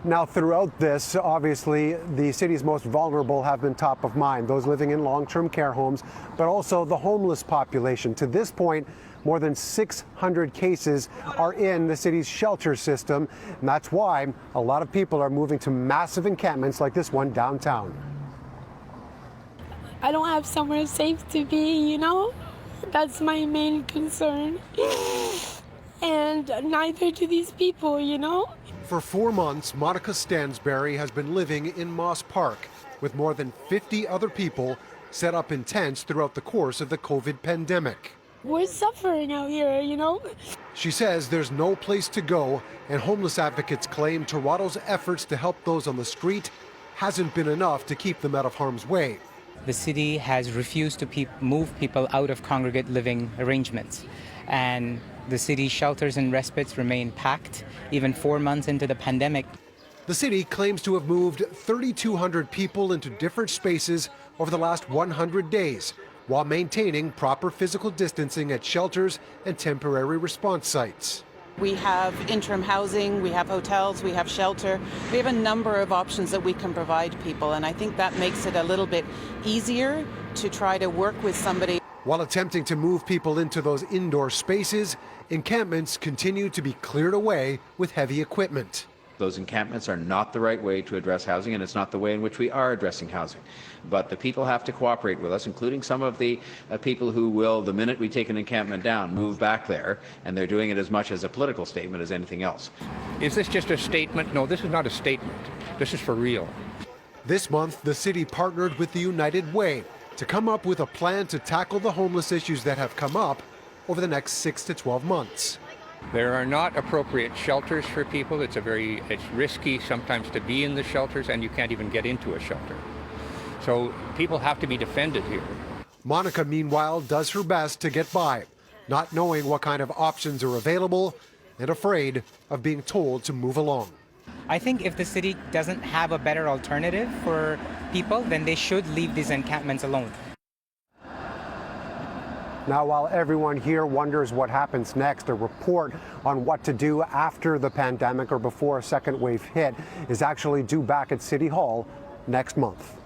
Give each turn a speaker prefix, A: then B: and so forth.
A: Now, throughout this, obviously, the city's most vulnerable have been top of mind, those living in long-term care homes, but also the homeless population. To this point, more than 600 cases are in the city's shelter system, and that's why a lot of people are moving to massive encampments like this one downtown.
B: I don't have somewhere safe to be, you know? That's my main concern. And neither do these people, you know?
A: For 4 months, Monica Stansberry has been living in Moss Park with more than 50 other people set up in tents throughout the course of the COVID pandemic.
B: We're suffering out here, you know?
A: She says there's no place to go, and homeless advocates claim Toronto's efforts to help those on the street hasn't been enough to keep them out of harm's way.
C: The city has refused to move people out of congregate living arrangements, and the city's shelters and respites remain packed even 4 months into the pandemic.
A: The city claims to have moved 3,200 people into different spaces over the last 100 days, while maintaining proper physical distancing at shelters and temporary response sites.
D: We have interim housing, we have hotels, we have shelter. We have a number of options that we can provide people, and I think that makes it a little bit easier to try to work with somebody.
A: While attempting to move people into those indoor spaces, encampments continue to be cleared away with heavy equipment.
E: Those encampments are not the right way to address housing, and it's not the way in which we are addressing housing. But the people have to cooperate with us, including some of the people who will, the minute we take an encampment down, move back there, and they're doing it as much as a political statement as anything else.
F: Is this just a statement? No, this is not a statement. This is for real.
A: This month, the city partnered with the United Way to come up with a plan to tackle the homeless issues that have come up over the next 6 to 12 months.
F: There are not appropriate shelters for people. It's risky sometimes to be in the shelters, and you can't even get into a shelter. So people have to be defended here.
A: Monica, meanwhile, does her best to get by, not knowing what kind of options are available and afraid of being told to move along.
C: I think if the city doesn't have a better alternative for people, then they should leave these encampments alone.
A: Now, while everyone here wonders what happens next, a report on what to do after the pandemic or before a second wave hit is actually due back at City Hall next month.